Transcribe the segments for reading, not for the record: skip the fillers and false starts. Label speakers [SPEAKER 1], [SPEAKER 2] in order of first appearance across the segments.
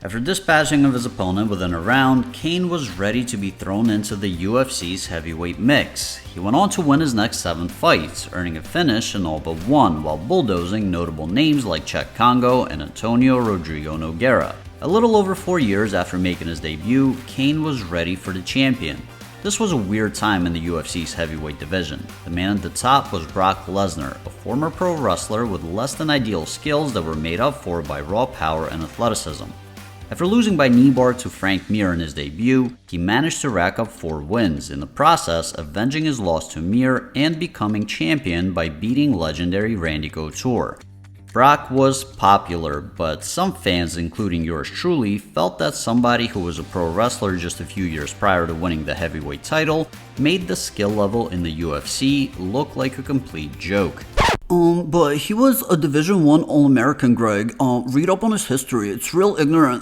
[SPEAKER 1] After dispatching of his opponent within a round, Cain was ready to be thrown into the UFC's heavyweight mix. He went on to win his next 7 fights, earning a finish in all but one, while bulldozing notable names like Czech Congo and Antonio Rodrigo Nogueira. A little over 4 years after making his debut, Cain was ready for the champion. This was a weird time in the UFC's heavyweight division. The man at the top was Brock Lesnar, a former pro wrestler with less than ideal skills that were made up for by raw power and athleticism. After losing by knee bar to Frank Mir in his debut, he managed to rack up 4 wins, in the process avenging his loss to Mir and becoming champion by beating legendary Randy Couture. Brock was popular, but some fans, including yours truly, felt that somebody who was a pro wrestler just a few years prior to winning the heavyweight title made the skill level in the UFC look like a complete joke.
[SPEAKER 2] But he was a Division I All-American, Greg. Read up on his history. It's real ignorant.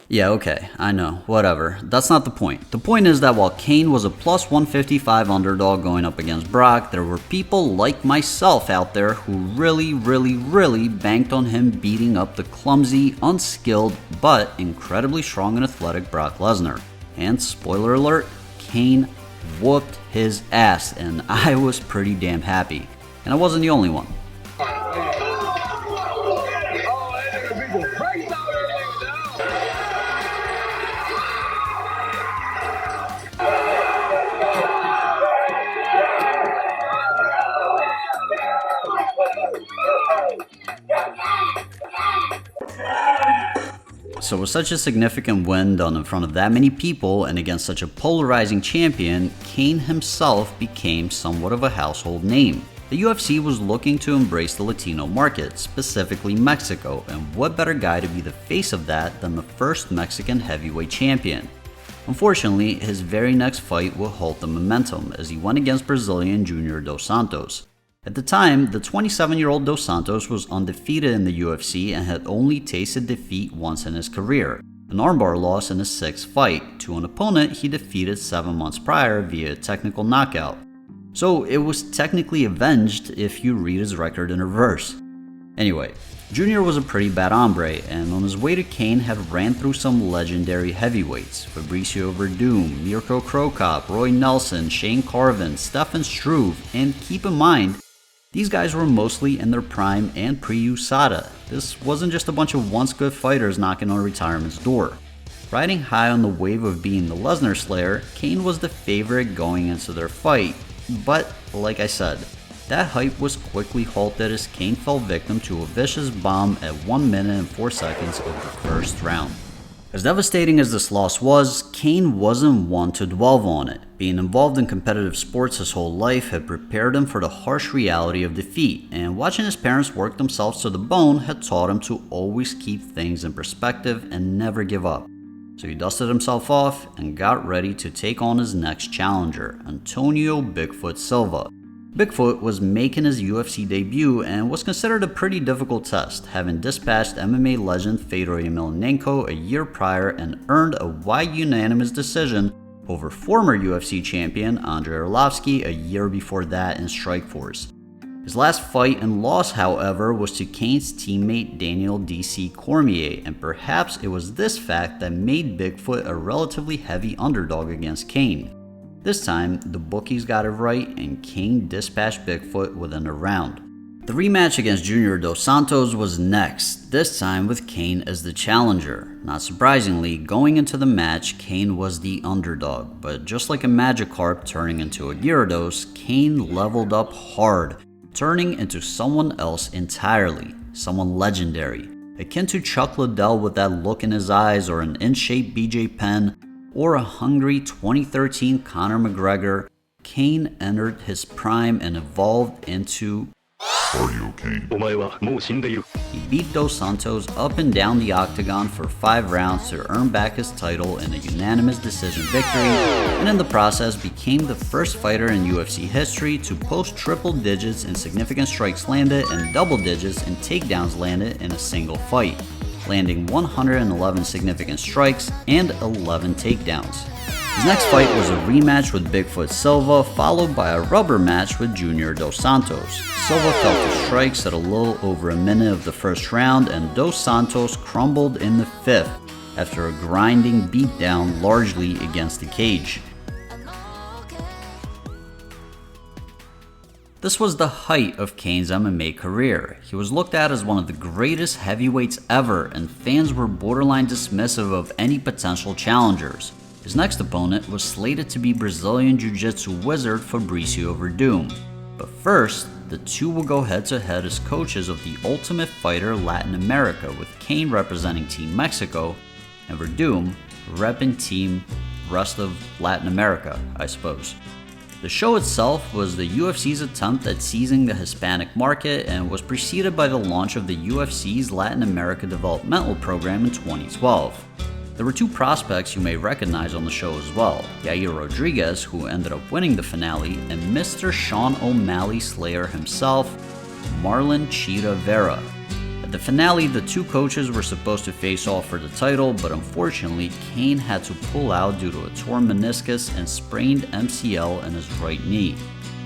[SPEAKER 1] Yeah, okay, I know, whatever. That's not the point. The point is that while Cain was a plus 155 underdog going up against Brock, there were people like myself out there who really banked on him beating up the clumsy, unskilled, but incredibly strong and athletic Brock Lesnar. And spoiler alert, Cain whooped his ass, and I was pretty damn happy. And I wasn't the only one. So with such a significant win done in front of that many people and against such a polarizing champion, Cain himself became somewhat of a household name. The UFC was looking to embrace the Latino market, specifically Mexico, and what better guy to be the face of that than the first Mexican heavyweight champion. Unfortunately, his very next fight would halt the momentum as he went against Brazilian Junior Dos Santos. At the time, the 27-year-old Dos Santos was undefeated in the UFC and had only tasted defeat once in his career, an armbar loss in his 6th fight, to an opponent he defeated 7 months prior via a technical knockout. So it was technically avenged if you read his record in reverse. Anyway, Junior was a pretty bad hombre, and on his way to Cain had ran through some legendary heavyweights: Fabricio Verdum, Mirko Cro Cop, Roy Nelson, Shane Carvin, Stefan Struve, and keep in mind, these guys were mostly in their prime and pre-USADA. This wasn't just a bunch of once good fighters knocking on retirement's door. Riding high on the wave of being the Lesnar Slayer, Cain was the favorite going into their fight. But, like I said, that hype was quickly halted as Cain fell victim to a vicious bomb at 1 minute and 4 seconds of the first round. As devastating as this loss was, Cain wasn't one to dwell on it. Being involved in competitive sports his whole life had prepared him for the harsh reality of defeat, and watching his parents work themselves to the bone had taught him to always keep things in perspective and never give up. So he dusted himself off and got ready to take on his next challenger, Antonio Bigfoot Silva. Bigfoot was making his UFC debut and was considered a pretty difficult test, having dispatched MMA legend Fedor Emelianenko a year prior and earned a wide unanimous decision over former UFC champion Andrei Arlovski a year before that in Strikeforce. His last fight and loss, however, was to Cain's teammate Daniel DC Cormier, and perhaps it was this fact that made Bigfoot a relatively heavy underdog against Cain. This time, the bookies got it right and Cain dispatched Bigfoot within a round. The rematch against Junior Dos Santos was next, this time with Cain as the challenger. Not surprisingly, going into the match, Cain was the underdog, but just like a Magikarp turning into a Gyarados, Cain leveled up hard, turning into someone else entirely, someone legendary, akin to Chuck Liddell with that look in his eyes, or an in-shape BJ Penn, or a hungry 2013 Conor McGregor. Cain entered his prime and evolved into
[SPEAKER 3] Cardio Cain.
[SPEAKER 1] He beat Dos Santos up and down the octagon for 5 rounds to earn back his title in a unanimous decision victory, and in the process became the first fighter in UFC history to post triple digits in significant strikes landed and double digits in takedowns landed in a single fight, landing 111 significant strikes and 11 takedowns. His next fight was a rematch with Bigfoot Silva, followed by a rubber match with Junior Dos Santos. Silva fell to strikes at a little over a minute of the first round, and Dos Santos crumbled in the fifth after a grinding beatdown largely against the cage. This was the height of Cain's MMA career. He was looked at as one of the greatest heavyweights ever, and fans were borderline dismissive of any potential challengers. His next opponent was slated to be Brazilian Jiu-Jitsu wizard Fabricio Verdum. But first, the two will go head-to-head as coaches of the Ultimate Fighter Latin America, with Cain representing Team Mexico and Verdum repping Team rest of Latin America, I suppose. The show itself was the UFC's attempt at seizing the Hispanic market and was preceded by the launch of the UFC's Latin America Developmental Program in 2012. There were two prospects you may recognize on the show as well, Yair Rodriguez, who ended up winning the finale, and Mr. Sean O'Malley Slayer himself, Marlon Cheetah Vera. At the finale, the two coaches were supposed to face off for the title, but unfortunately, Cain had to pull out due to a torn meniscus and sprained MCL in his right knee.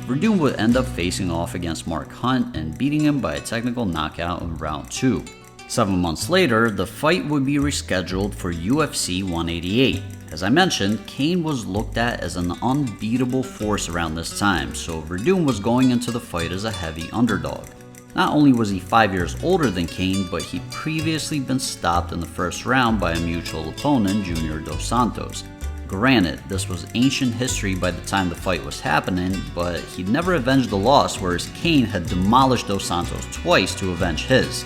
[SPEAKER 1] Verdum would end up facing off against Mark Hunt and beating him by a technical knockout in round 2. 7 months later, the fight would be rescheduled for UFC 188. As I mentioned, Cain was looked at as an unbeatable force around this time, so Verdum was going into the fight as a heavy underdog. Not only was he 5 years older than Cain, but he'd previously been stopped in the first round by a mutual opponent, Junior Dos Santos. Granted, this was ancient history by the time the fight was happening, but he'd never avenged the loss, whereas Cain had demolished Dos Santos twice to avenge his.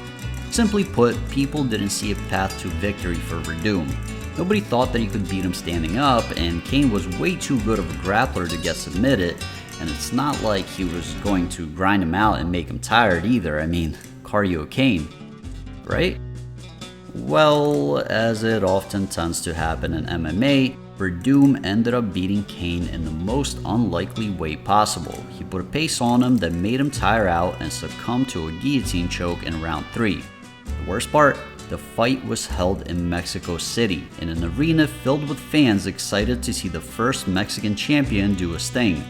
[SPEAKER 1] Simply put, people didn't see a path to victory for Verdum. Nobody thought that he could beat him standing up, and Cain was way too good of a grappler to get submitted, and it's not like he was going to grind him out and make him tired either. I mean, cardio Cain, right? Well, as it often tends to happen in MMA, Verdum ended up beating Cain in the most unlikely way possible. He put a pace on him that made him tire out and succumb to a guillotine choke in round 3. The worst part, the fight was held in Mexico City, in an arena filled with fans excited to see the first Mexican champion do his thing.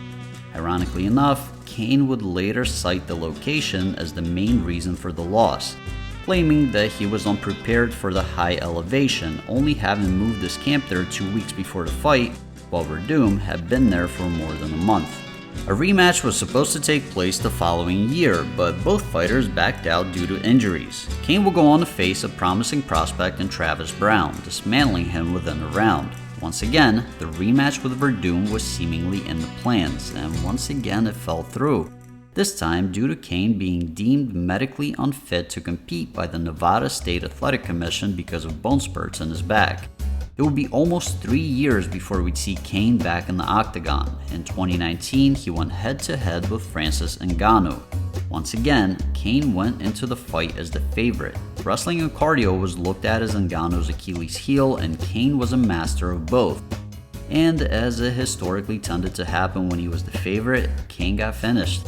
[SPEAKER 1] Ironically enough, Cain would later cite the location as the main reason for the loss, claiming that he was unprepared for the high elevation, only having moved his camp there 2 weeks before the fight, while Verdum had been there for more than a month. A rematch was supposed to take place the following year, but both fighters backed out due to injuries. Cain will go on to face a promising prospect in Travis Brown, dismantling him within a round. Once again, the rematch with Verdum was seemingly in the plans, and once again it fell through. This time due to Cain being deemed medically unfit to compete by the Nevada State Athletic Commission because of bone spurts in his back. It would be almost 3 years before we'd see Cain back in the octagon. In 2019, he went head-to-head with Francis Ngannou. Once again, Cain went into the fight as the favorite. Wrestling and cardio was looked at as Ngannou's Achilles heel, and Cain was a master of both. And as it historically tended to happen when he was the favorite, Cain got finished.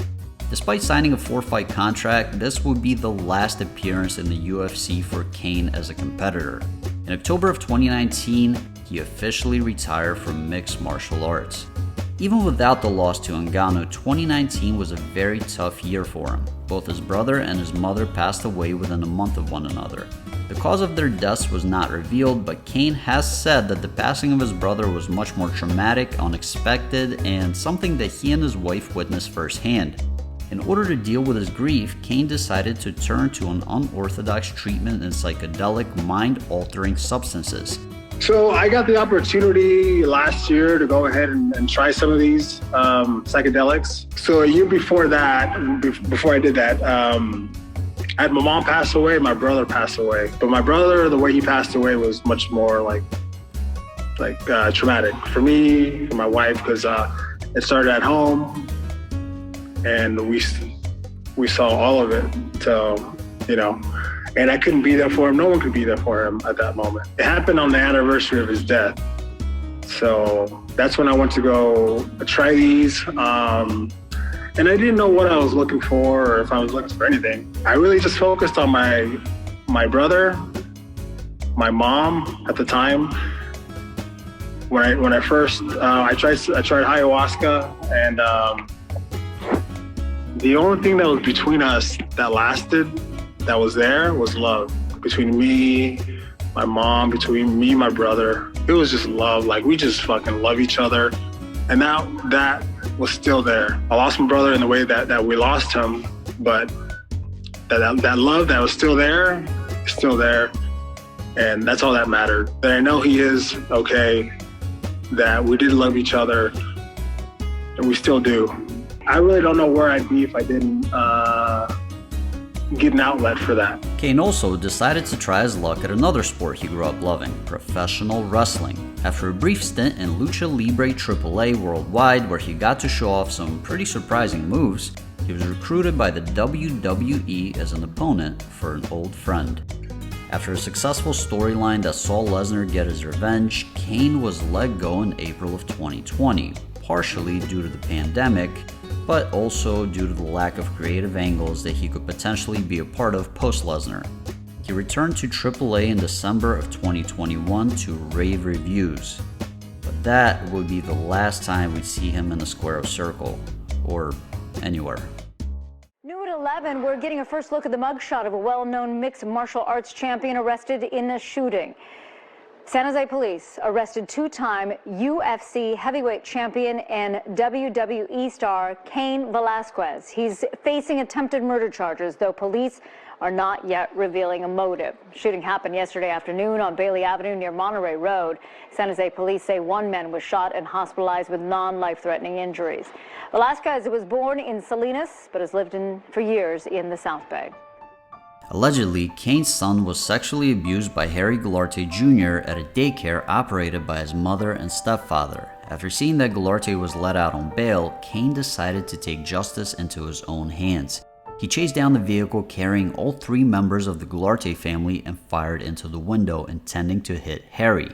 [SPEAKER 1] Despite signing a 4-fight contract, this would be the last appearance in the UFC for Cain as a competitor. In October of 2019, he officially retired from mixed martial arts. Even without the loss to Ngannou, 2019 was a very tough year for him. Both his brother and his mother passed away within a month of one another. The cause of their deaths was not revealed, but Cain has said that the passing of his brother was much more traumatic, unexpected, and something that he and his wife witnessed firsthand. In order to deal with his grief, Cain decided to turn to an unorthodox treatment in psychedelic, mind-altering substances.
[SPEAKER 4] So I got the opportunity last year to go ahead and try some of these psychedelics. So a year before that, before I did that, I had my mom pass away, my brother passed away. But my brother, the way he passed away was much more like traumatic for me, for my wife, because it started at home. And we saw all of it, so, and I couldn't be there for him. No one could be there for him at that moment. It happened on the anniversary of his death. So that's when I went to go try these. And I didn't know what I was looking for or if I was looking for anything. I really just focused on my brother, my mom at the time, when I first I tried ayahuasca, and the only thing that was between us that lasted, that was there, was love. Between me, my mom, between me, my brother, it was just love. Like, we just fucking love each other, and that was still there. I lost my brother in the way that we lost him, but that love that was still there is still there, and that's all that mattered. That I know he is okay, that we did love each other, and we still do. I really don't know where I'd be if I didn't get an outlet for that.
[SPEAKER 1] Cain also decided to try his luck at another sport he grew up loving, professional wrestling. After a brief stint in Lucha Libre AAA worldwide, where he got to show off some pretty surprising moves, he was recruited by the WWE as an opponent for an old friend. After a successful storyline that saw Lesnar get his revenge, Cain was let go in April of 2020, partially due to the pandemic, but also due to the lack of creative angles that he could potentially be a part of post-Lesnar. He returned to AAA in December of 2021 to rave reviews, but that would be the last time we'd see him in the Square Circle, or anywhere.
[SPEAKER 5] New at 11, we're getting a first look at the mugshot of a well-known mixed martial arts champion arrested in a shooting. San Jose police arrested two-time UFC heavyweight champion and WWE star Cain Velasquez. He's facing attempted murder charges, though police are not yet revealing a motive. Shooting happened yesterday afternoon on Bailey Avenue near Monterey Road. San Jose police say one man was shot and hospitalized with non-life-threatening injuries. Velasquez was born in Salinas, but has lived for years in the South Bay.
[SPEAKER 1] Allegedly, Cain's son was sexually abused by Harry Gularte Jr. at a daycare operated by his mother and stepfather. After seeing that Gularte was let out on bail, Cain decided to take justice into his own hands. He chased down the vehicle carrying all three members of the Gularte family and fired into the window, intending to hit Harry.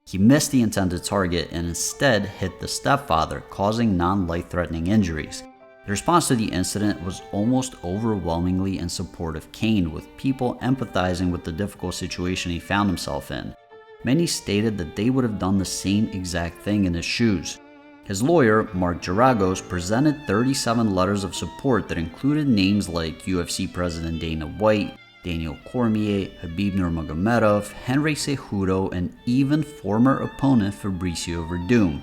[SPEAKER 1] He missed the intended target and instead hit the stepfather, causing non-life-threatening injuries. The response to the incident was almost overwhelmingly in support of Cain, with people empathizing with the difficult situation he found himself in. Many stated that they would have done the same exact thing in his shoes. His lawyer, Mark Geragos, presented 37 letters of support that included names like UFC President Dana White, Daniel Cormier, Khabib Nurmagomedov, Henry Cejudo, and even former opponent Fabricio Verdum.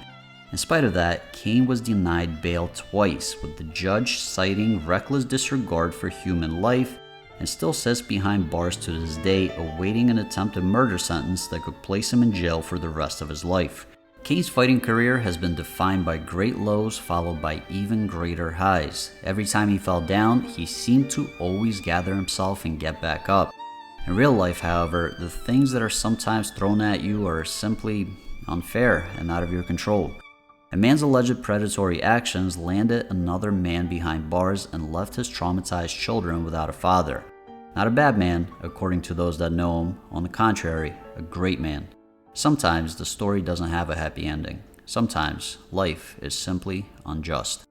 [SPEAKER 1] In spite of that, Cain was denied bail twice, with the judge citing reckless disregard for human life, and still sits behind bars to this day, awaiting an attempted murder sentence that could place him in jail for the rest of his life. Cain's fighting career has been defined by great lows followed by even greater highs. Every time he fell down, he seemed to always gather himself and get back up. In real life, however, the things that are sometimes thrown at you are simply unfair and out of your control. A man's alleged predatory actions landed another man behind bars and left his traumatized children without a father. Not a bad man, according to those that know him. On the contrary, a great man. Sometimes the story doesn't have a happy ending. Sometimes life is simply unjust.